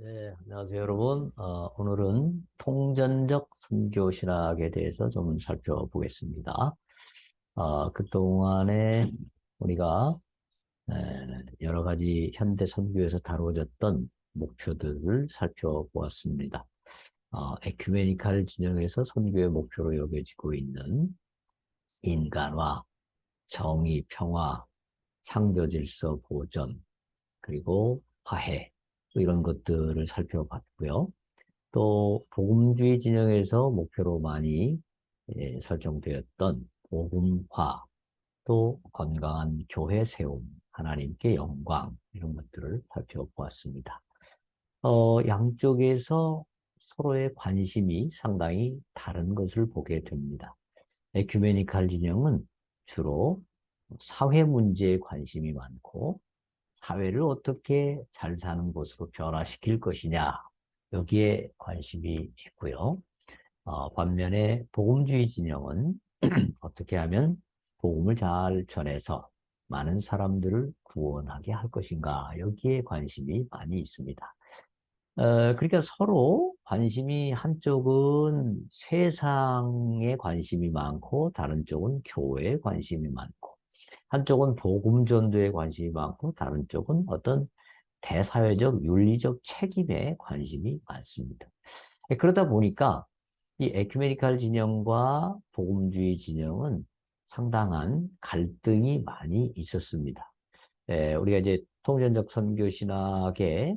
네, 안녕하세요, 여러분. 오늘은 통전적 선교 신학에 대해서 좀 살펴보겠습니다. 그동안에 우리가 에, 여러 가지 현대 선교에서 다루어졌던 목표들을 살펴보았습니다. 에큐메니칼 진영에서 선교의 목표로 여겨지고 있는 인간화, 정의, 평화, 창조 질서 보전, 그리고 화해, 뭐 이런 것들을 살펴봤고요. 또 복음주의 진영에서 목표로 많이 설정되었던 복음화, 또 건강한 교회 세움, 하나님께 영광 이런 것들을 살펴보았습니다. 양쪽에서 서로의 관심이 상당히 다른 것을 보게 됩니다. 에큐메니칼 진영은 주로 사회 문제에 관심이 많고 사회를 어떻게 잘 사는 곳으로 변화시킬 것이냐 여기에 관심이 있고요. 반면에 복음주의 진영은 어떻게 하면 복음을 잘 전해서 많은 사람들을 구원하게 할 것인가 여기에 관심이 많이 있습니다. 그러니까 서로 관심이 한쪽은 세상에 관심이 많고 다른 쪽은 교회에 관심이 많고 한쪽은 복음 전도에 관심이 많고 다른 쪽은 어떤 대사회적 윤리적 책임에 관심이 많습니다. 그러다 보니까 이 에큐메니칼 진영과 복음주의 진영은 상당한 갈등이 많이 있었습니다. 우리가 이제 통전적 선교 신학의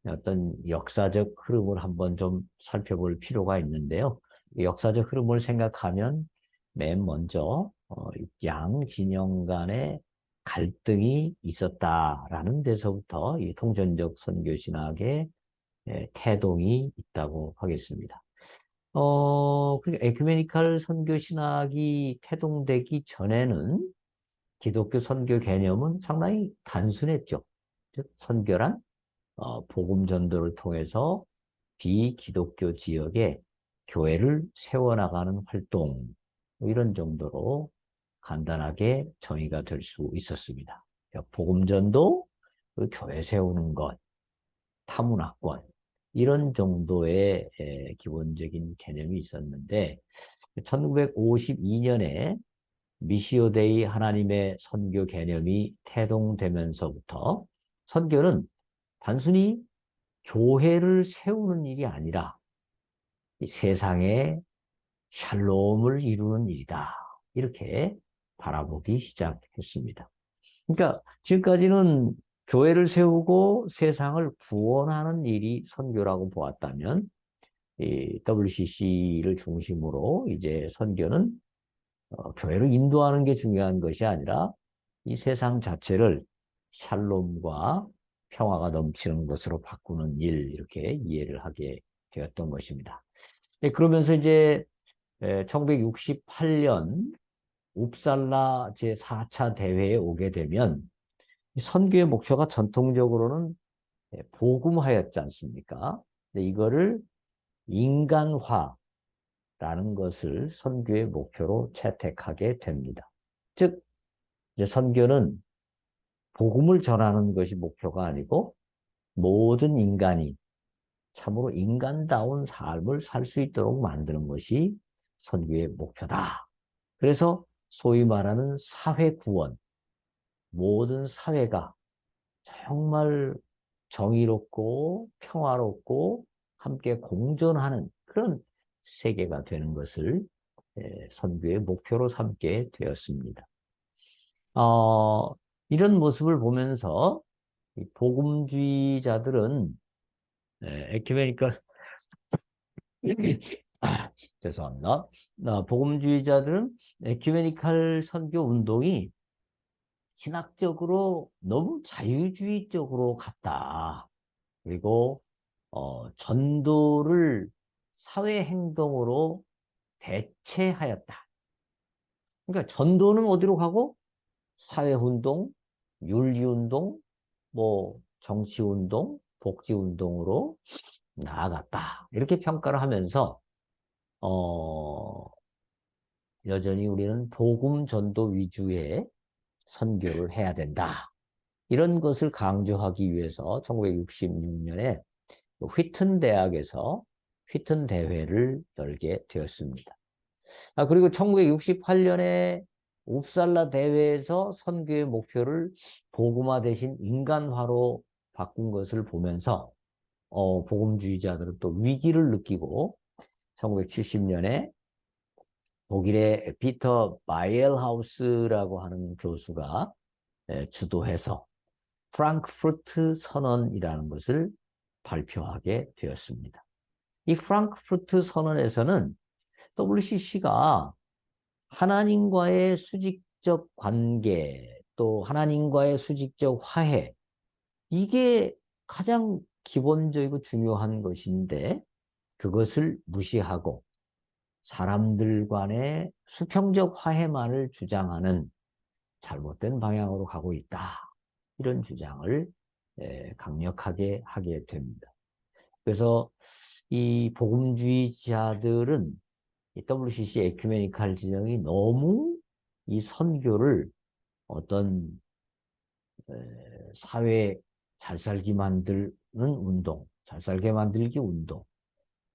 어떤 역사적 흐름을 한번 좀 살펴볼 필요가 있는데요. 이 역사적 흐름을 생각하면 맨 먼저 양 진영 간의 갈등이 있었다라는 데서부터 이 통전적 선교 신학의 태동이 있다고 하겠습니다. 그러니까 에큐메니칼 선교 신학이 태동되기 전에는 기독교 선교 개념은 상당히 단순했죠. 즉, 선교란 복음 전도를 통해서 비기독교 지역에 교회를 세워나가는 활동, 뭐 이런 정도로 간단하게 정의가 될 수 있었습니다. 그러니까 복음 전도, 그 교회 세우는 것, 타문화권, 이런 정도의 기본적인 개념이 있었는데, 1952년에 미시오 데이 하나님의 선교 개념이 태동되면서부터 선교는 단순히 교회를 세우는 일이 아니라 이 세상에 샬롬을 이루는 일이다. 이렇게 바라보기 시작했습니다. 그러니까 지금까지는 교회를 세우고 세상을 구원하는 일이 선교라고 보았다면 이 WCC를 중심으로 이제 선교는 교회를 인도하는 게 중요한 것이 아니라 이 세상 자체를 샬롬과 평화가 넘치는 것으로 바꾸는 일, 이렇게 이해를 하게 되었던 것입니다. 그러면서 이제 1968년 웁살라 제4차 대회에 오게 되면 선교의 목표가 전통적으로는 복음화였지 않습니까? 근데 이거를 인간화라는 것을 선교의 목표로 채택하게 됩니다. 즉, 이제 선교는 복음을 전하는 것이 목표가 아니고 모든 인간이 참으로 인간다운 삶을 살 수 있도록 만드는 것이 선교의 목표다. 그래서 소위 말하는 사회 구원, 모든 사회가 정말 정의롭고 평화롭고 함께 공존하는 그런 세계가 되는 것을 선교의 목표로 삼게 되었습니다. 어, 이런 모습을 보면서 이 복음주의자들은 에큐메니컬 죄송합니다. 복음주의자들은 에큐메니칼 선교 운동이 신학적으로 너무 자유주의적으로 갔다. 그리고 전도를 사회 행동으로 대체하였다. 그러니까 전도는 어디로 가고 사회 운동, 윤리 운동, 뭐 정치 운동, 복지 운동으로 나아갔다. 이렇게 평가를 하면서 어, 여전히 우리는 복음 전도 위주의 선교를 해야 된다. 이런 것을 강조하기 위해서 1966년에 휘튼 대학에서 휘튼 대회를 열게 되었습니다. 그리고 1968년에 웁살라 대회에서 선교의 목표를 복음화 대신 인간화로 바꾼 것을 보면서 복음주의자들은 또 위기를 느끼고 1970년에 독일의 피터 바이엘하우스라고 하는 교수가 주도해서 프랑크푸르트 선언이라는 것을 발표하게 되었습니다. 이 프랑크푸르트 선언에서는 WCC가 하나님과의 수직적 관계, 또 하나님과의 수직적 화해, 이게 가장 기본적이고 중요한 것인데 그것을 무시하고 사람들 간의 수평적 화해만을 주장하는 잘못된 방향으로 가고 있다. 이런 주장을 강력하게 하게 됩니다. 그래서 이 복음주의자들은 이 WCC 에큐메니칼 진영이 너무 이 선교를 어떤 사회 잘 살기 만드는 운동, 잘 살게 만들기 운동,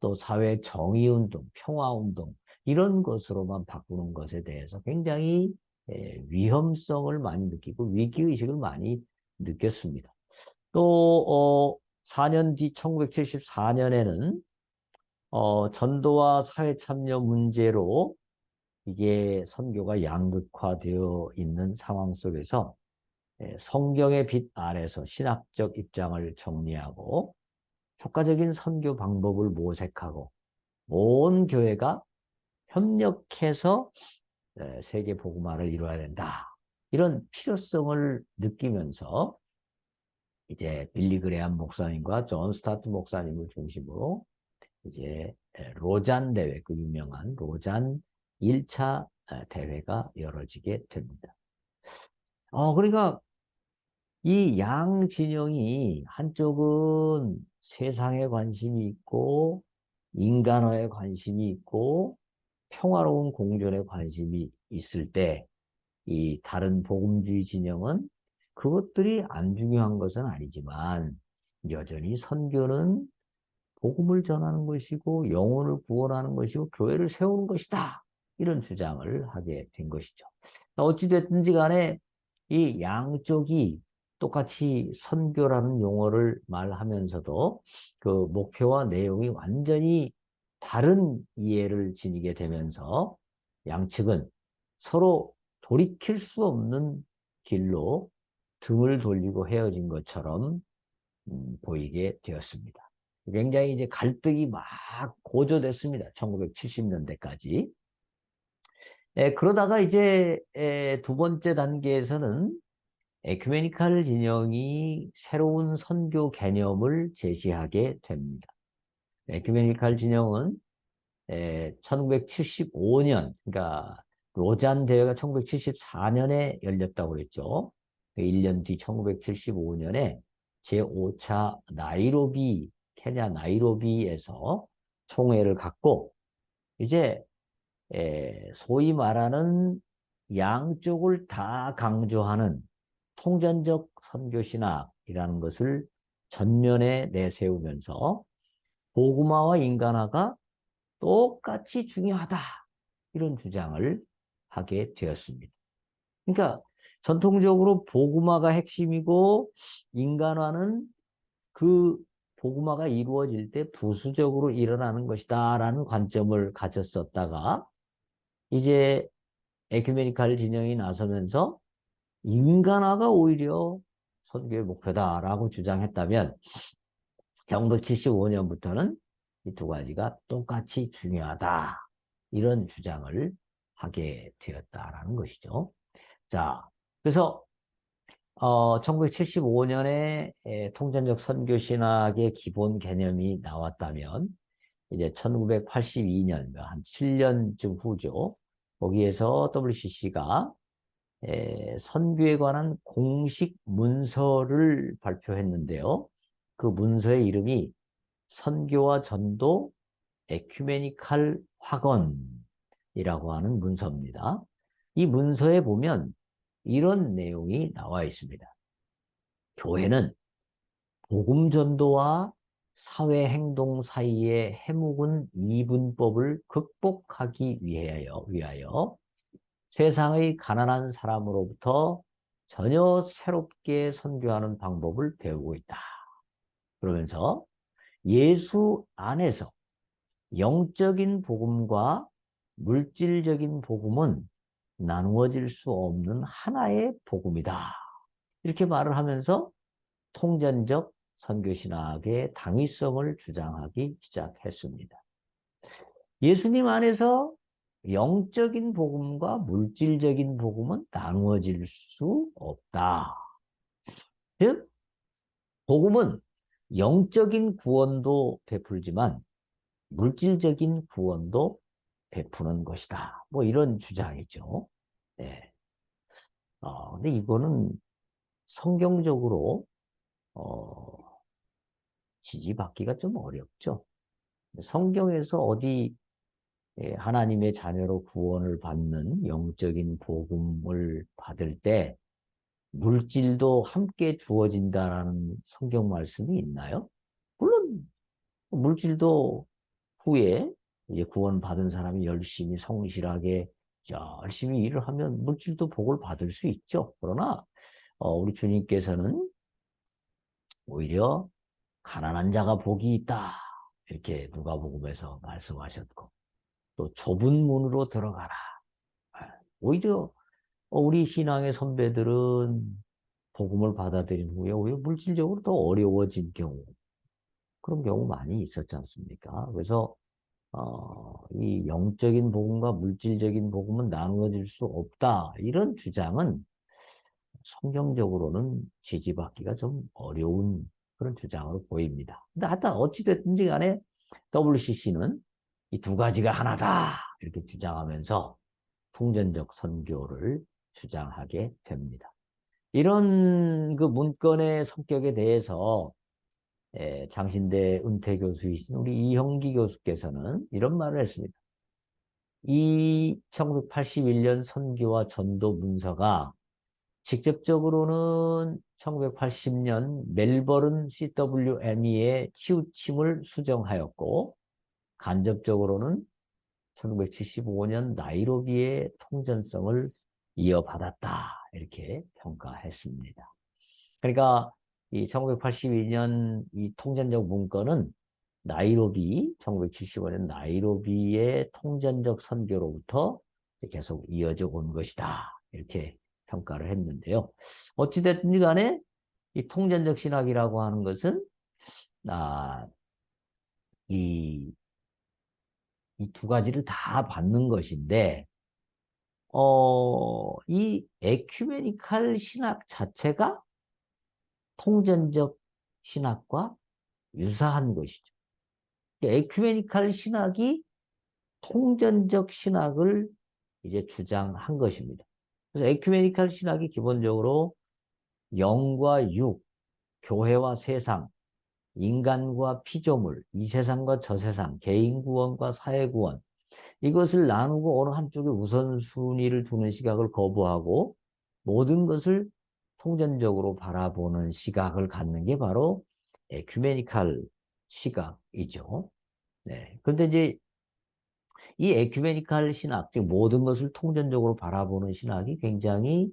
또 사회 정의 운동, 평화 운동 이런 것으로만 바꾸는 것에 대해서 굉장히 위험성을 많이 느끼고 위기의식을 많이 느꼈습니다. 또 4년 뒤 1974년에는 전도와 사회 참여 문제로 이게 선교가 양극화되어 있는 상황 속에서 성경의 빛 아래서 신학적 입장을 정리하고 효과적인 선교 방법을 모색하고 온 교회가 협력해서 세계 복음화를 이루어야 된다. 이런 필요성을 느끼면서 이제 빌리 그레함 목사님과 존 스타트 목사님을 중심으로 이제 로잔 대회, 그 유명한 로잔 1차 대회가 열어지게 됩니다. 그러니까 이 양 진영이 한쪽은 세상에 관심이 있고 인간화에 관심이 있고 평화로운 공존에 관심이 있을 때 이 다른 복음주의 진영은 그것들이 안 중요한 것은 아니지만 여전히 선교는 복음을 전하는 것이고 영혼을 구원하는 것이고 교회를 세우는 것이다. 이런 주장을 하게 된 것이죠. 어찌됐든지 간에 이 양쪽이 똑같이 선교라는 용어를 말하면서도 그 목표와 내용이 완전히 다른 이해를 지니게 되면서 양측은 서로 돌이킬 수 없는 길로 등을 돌리고 헤어진 것처럼 보이게 되었습니다. 굉장히 이제 갈등이 막 고조됐습니다. 1970년대까지. 그러다가 이제 두 번째 단계에서는 에큐메니칼 진영이 새로운 선교 개념을 제시하게 됩니다. 에큐메니칼 진영은 1975년, 그러니까 로잔 대회가 1974년에 열렸다고 그랬죠. 1년 뒤 1975년에 제5차 나이로비, 케냐 나이로비에서 총회를 갖고 이제 소위 말하는 양쪽을 다 강조하는 통전적 선교 신학이라는 것을 전면에 내세우면서 복음화와 인간화가 똑같이 중요하다. 이런 주장을 하게 되었습니다. 그러니까 전통적으로 복음화가 핵심이고 인간화는 그 복음화가 이루어질 때 부수적으로 일어나는 것이다라는 관점을 가졌었다가 이제 에큐메니칼 진영이 나서면서 인간화가 오히려 선교의 목표다라고 주장했다면 1975년부터는 이 두 가지가 똑같이 중요하다. 이런 주장을 하게 되었다라는 것이죠. 자, 그래서 1975년에 통전적 선교 신학의 기본 개념이 나왔다면 이제 1982년, 한 7년쯤 후죠. 거기에서 WCC가 선교에 관한 공식 문서를 발표했는데요. 그 문서의 이름이 선교와 전도 에큐메니칼 학원이라고 하는 문서입니다. 이 문서에 보면 이런 내용이 나와 있습니다. 교회는 복음 전도와 사회 행동 사이의 해묵은 이분법을 극복하기 위하여 세상의 가난한 사람으로부터 전혀 새롭게 선교하는 방법을 배우고 있다. 그러면서 예수 안에서 영적인 복음과 물질적인 복음은 나누어질 수 없는 하나의 복음이다. 이렇게 말을 하면서 통전적 선교신학의 당위성을 주장하기 시작했습니다. 예수님 안에서 영적인 복음과 물질적인 복음은 나누어질 수 없다. 즉, 복음은 영적인 구원도 베풀지만 물질적인 구원도 베푸는 것이다. 뭐 이런 주장이죠. 네. 근데 이거는 성경적으로 어, 지지받기가 좀 어렵죠. 성경에서 어디 하나님의 자녀로 구원을 받는 영적인 복음을 받을 때 물질도 함께 주어진다라는 성경 말씀이 있나요? 물론 물질도 후에 이제 구원받은 사람이 열심히 성실하게 열심히 일을 하면 물질도 복을 받을 수 있죠. 그러나 우리 주님께서는 오히려 가난한 자가 복이 있다. 이렇게 누가복음에서 말씀하셨고 또 좁은 문으로 들어가라. 오히려 우리 신앙의 선배들은 복음을 받아들인 후에 오히려 물질적으로 더 어려워진 경우 그런 경우 많이 있었지 않습니까? 그래서 이 영적인 복음과 물질적인 복음은 나누어질 수 없다. 이런 주장은 성경적으로는 지지받기가 좀 어려운 그런 주장으로 보입니다. 근데 하여튼 어찌됐든지 간에 WCC는 이 두 가지가 하나다. 이렇게 주장하면서 통전적 선교를 주장하게 됩니다. 이런 그 문건의 성격에 대해서 장신대 은퇴 교수이신 우리 이형기 교수께서는 이런 말을 했습니다. 이 1981년 선교와 전도 문서가 직접적으로는 1980년 멜버른 CWME의 치우침을 수정하였고 간접적으로는 1975년 나이로비의 통전성을 이어받았다. 이렇게 평가했습니다. 그러니까 이 1982년 이 통전적 문건은 나이로비, 1975년 나이로비의 통전적 선교로부터 계속 이어져 온 것이다. 이렇게 평가를 했는데요. 어찌됐든 간에 이 통전적 신학이라고 하는 것은, 아, 이, 이 두 가지를 다 받는 것인데, 이 에큐메니칼 신학 자체가 통전적 신학과 유사한 것이죠. 에큐메니칼 신학이 통전적 신학을 이제 주장한 것입니다. 그래서 에큐메니칼 신학이 기본적으로 영과 육, 교회와 세상, 인간과 피조물, 이 세상과 저 세상, 개인 구원과 사회 구원, 이것을 나누고 어느 한쪽에 우선순위를 두는 시각을 거부하고 모든 것을 통전적으로 바라보는 시각을 갖는 게 바로 에큐메니칼 시각이죠. 네. 그런데 이제 이 에큐메니칼 신학, 즉 모든 것을 통전적으로 바라보는 신학이 굉장히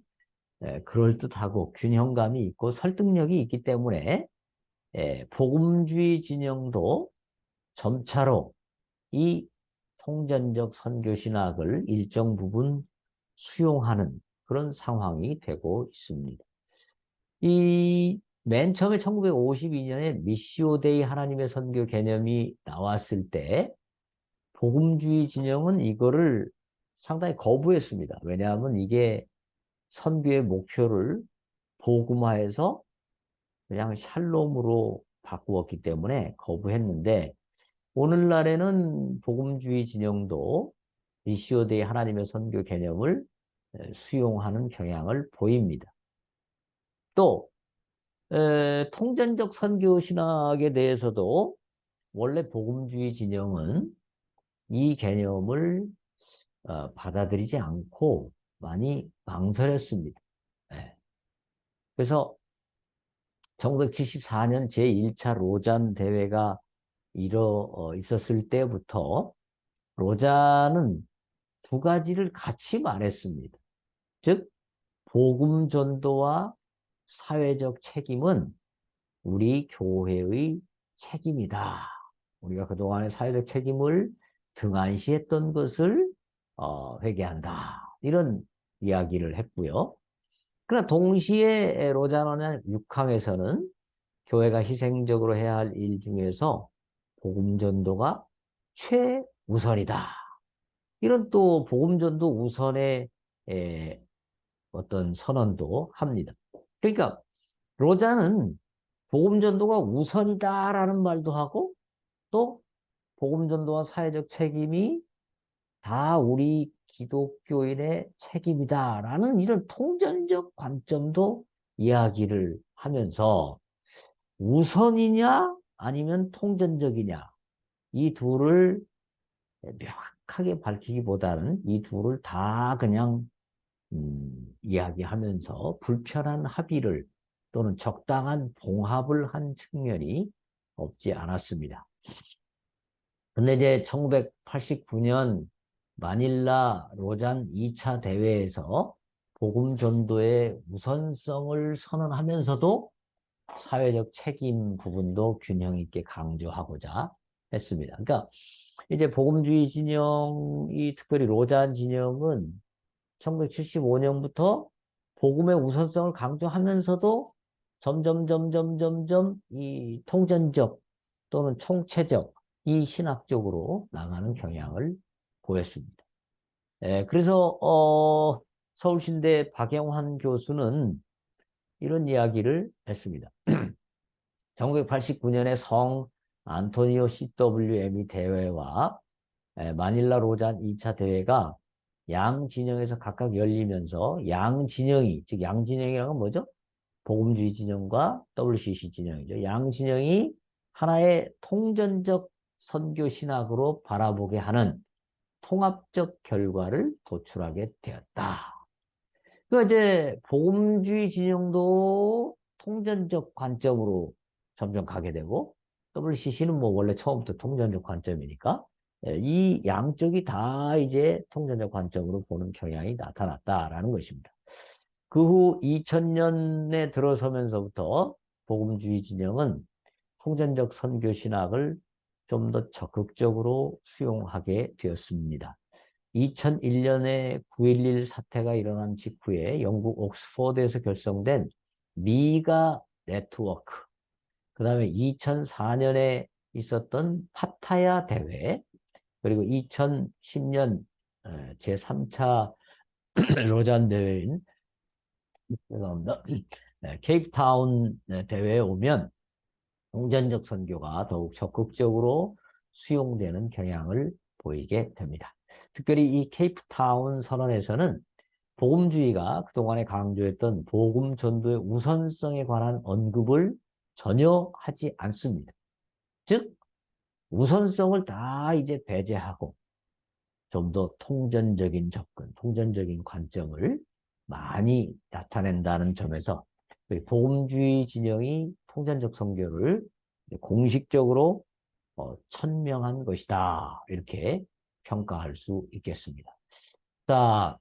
그럴듯하고 균형감이 있고 설득력이 있기 때문에 복음주의 진영도 점차로 이 통전적 선교 신학을 일정 부분 수용하는 그런 상황이 되고 있습니다. 이 맨 처음에 1952년에 미시오 데이 하나님의 선교 개념이 나왔을 때 복음주의 진영은 이거를 상당히 거부했습니다. 왜냐하면 이게 선교의 목표를 복음화해서 그냥 샬롬으로 바꾸었기 때문에 거부했는데 오늘날에는 복음주의 진영도 미시오데이 하나님의 선교 개념을 수용하는 경향을 보입니다. 또 통전적 선교 신학에 대해서도 원래 복음주의 진영은 이 개념을 받아들이지 않고 많이 망설였습니다. 예. 그래서 1974년 제1차 로잔 대회가 있었을 때부터 로잔은 두 가지를 같이 말했습니다. 즉, 복음 전도와 사회적 책임은 우리 교회의 책임이다. 우리가 그동안의 사회적 책임을 등한시했던 것을 회개한다. 이런 이야기를 했고요. 그러나 동시에 로자노는 6항에서는 교회가 희생적으로 해야 할 일 중에서 복음 전도가 최우선이다. 이런 또 복음 전도 우선의 어떤 선언도 합니다. 그러니까 로자는 복음 전도가 우선이다라는 말도 하고 또 복음 전도와 사회적 책임이 다 우리 기독교인의 책임이다라는 이런 통전적 관점도 이야기를 하면서 우선이냐 아니면 통전적이냐 이 둘을 명확하게 밝히기보다는 이 둘을 다 그냥 이야기하면서 불편한 합의를 또는 적당한 봉합을 한 측면이 없지 않았습니다. 근데 이제 1989년 마닐라 로잔 2차 대회에서 복음 전도의 우선성을 선언하면서도 사회적 책임 부분도 균형 있게 강조하고자 했습니다. 그러니까 이제 복음주의 진영이 특별히 로잔 진영은 1975년부터 복음의 우선성을 강조하면서도 점점 이 통전적 또는 총체적 이 신학적으로 나가는 경향을 보였습니다. 그래서 서울신대 박영환 교수는 이런 이야기를 했습니다. 1989년에 성 안토니오 CWM이 대회와 마닐라 로잔 2차 대회가 양 진영에서 각각 열리면서 양 진영이, 즉 양 진영이라는 건 뭐죠? 복음주의 진영과 WCC 진영이죠. 양 진영이 하나의 통전적 선교 신학으로 바라보게 하는 통합적 결과를 도출하게 되었다. 그 이제 복음주의 진영도 통전적 관점으로 점점 가게 되고 WCC는 뭐 원래 처음부터 통전적 관점이니까 이 양쪽이 다 이제 통전적 관점으로 보는 경향이 나타났다라는 것입니다. 그 후 2000년에 들어서면서부터 복음주의 진영은 통전적 선교 신학을 좀 더 적극적으로 수용하게 되었습니다. 2001년에 9.11 사태가 일어난 직후에 영국 옥스퍼드에서 결성된 미가 네트워크, 그 다음에 2004년에 있었던 파타야 대회, 그리고 2010년 제3차 로잔 대회인 죄송합니다. 케이프타운 대회에 오면 공전적 선교가 더욱 적극적으로 수용되는 경향을 보이게 됩니다. 특별히 이 케이프타운 선언에서는 복음주의가 그동안에 강조했던 복음 전도의 우선성에 관한 언급을 전혀 하지 않습니다. 즉, 우선성을 다 이제 배제하고 좀 더 통전적인 접근, 통전적인 관점을 많이 나타낸다는 점에서 복음주의 진영이 통전적 선교를 공식적으로 천명한 것이다. 이렇게 평가할 수 있겠습니다. 자,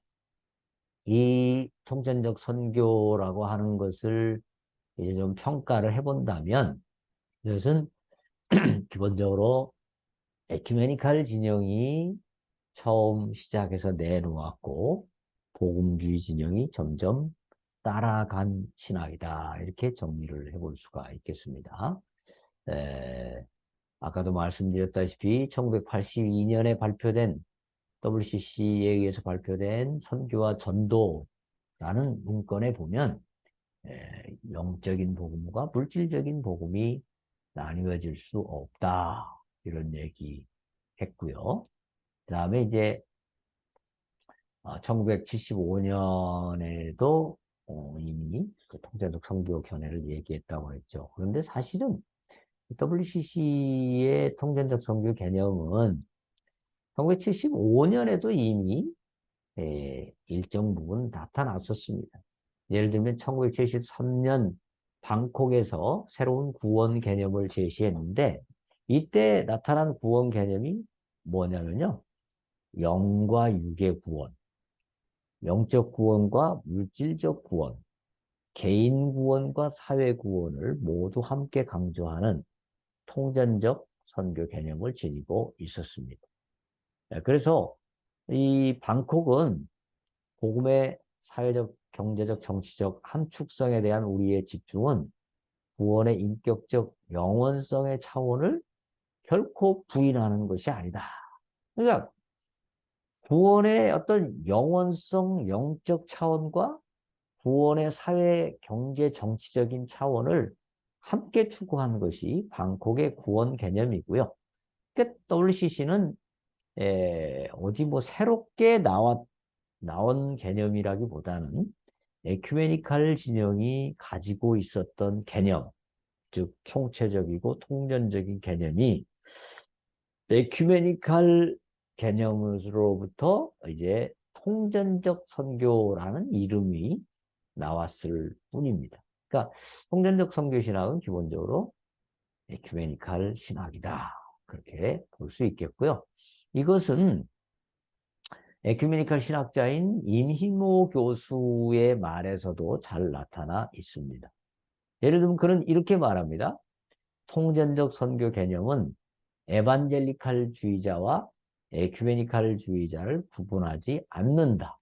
이 통전적 선교라고 하는 것을 이제 좀 평가를 해본다면 이것은 기본적으로 에큐메니칼 진영이 처음 시작해서 내놓았고 복음주의 진영이 점점 따라간 신학이다. 이렇게 정리를 해볼 수가 있겠습니다. 아까도 말씀드렸다시피 1982년에 발표된 WCC에 의해서 발표된 선교와 전도라는 문건에 보면 영적인 복음과 물질적인 복음이 나뉘어질 수 없다. 이런 얘기 했고요. 그 다음에 이제 1975년에도 이미 그 통제적 선교 견해를 얘기했다고 했죠. 그런데 사실은 WCC의 통전적 선교 개념은 1975년에도 이미 일정 부분 나타났었습니다. 예를 들면 1973년 방콕에서 새로운 구원 개념을 제시했는데 이때 나타난 구원 개념이 뭐냐면요. 영과 육의 구원, 영적 구원과 물질적 구원, 개인 구원과 사회 구원을 모두 함께 강조하는 통전적 선교 개념을 지니고 있었습니다. 그래서 이 방콕은 복음의 사회적, 경제적, 정치적 함축성에 대한 우리의 집중은 구원의 인격적 영원성의 차원을 결코 부인하는 것이 아니다. 그러니까 구원의 어떤 영원성, 영적 차원과 구원의 사회, 경제, 정치적인 차원을 함께 추구하는 것이 방콕의 구원 개념이고요. 그러니까 WCC는 어디 뭐 새롭게 나온 개념이라기보다는 에큐메니칼 진영이 가지고 있었던 개념, 즉 총체적이고 통전적인 개념이 에큐메니칼 개념으로부터 이제 통전적 선교라는 이름이 나왔을 뿐입니다. 그러니까 통전적 선교 신학은 기본적으로 에큐메니칼 신학이다. 그렇게 볼 수 있겠고요. 이것은 에큐메니칼 신학자인 임희모 교수의 말에서도 잘 나타나 있습니다. 예를 들면 그는 이렇게 말합니다. 통전적 선교 개념은 에반젤리칼주의자와 에큐메니칼주의자를 구분하지 않는다.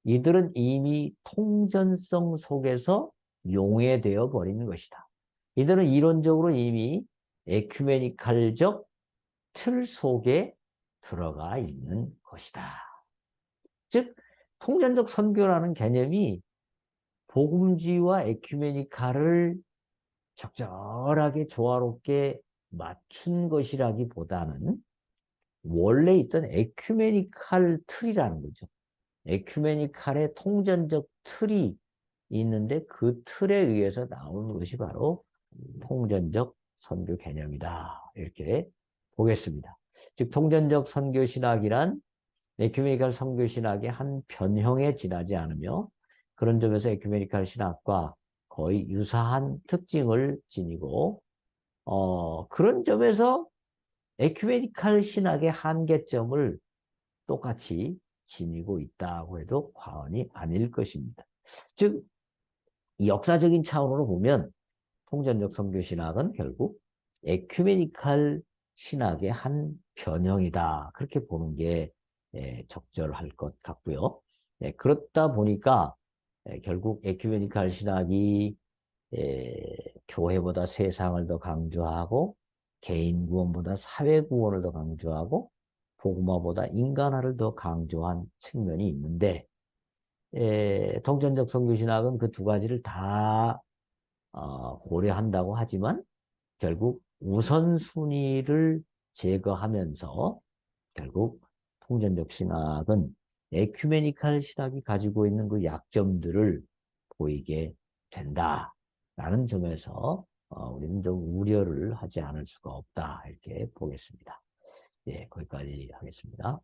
이들은 이미 통전성 속에서 용해되어 버린 것이다. 이들은 이론적으로 이미 에큐메니칼적 틀 속에 들어가 있는 것이다. 즉, 통전적 선교라는 개념이 복음주의와 에큐메니칼을 적절하게 조화롭게 맞춘 것이라기보다는 원래 있던 에큐메니칼 틀이라는 거죠. 에큐메니칼의 통전적 틀이 있는데 그 틀에 의해서 나오는 것이 바로 통전적 선교 개념이다. 이렇게 보겠습니다. 즉 통전적 선교 신학이란 에큐메니칼 선교 신학의 한 변형에 지나지 않으며 그런 점에서 에큐메니칼 신학과 거의 유사한 특징을 지니고 그런 점에서 에큐메니칼 신학의 한계점을 똑같이 지니고 있다고 해도 과언이 아닐 것입니다. 즉, 역사적인 차원으로 보면 통전적 선교 신학은 결국 에큐메니칼 신학의 한 변형이다. 그렇게 보는 게 적절할 것 같고요. 그렇다 보니까 결국 에큐메니칼 신학이 교회보다 세상을 더 강조하고 개인 구원보다 사회 구원을 더 강조하고 복음화보다 인간화를 더 강조한 측면이 있는데 통전적 선교신학은 그 두 가지를 다 고려한다고 하지만 결국 우선순위를 제거하면서 결국 통전적 신학은 에큐메니칼 신학이 가지고 있는 그 약점들을 보이게 된다라는 점에서 우리는 좀 우려를 하지 않을 수가 없다 이렇게 보겠습니다. 예, 거기까지 하겠습니다.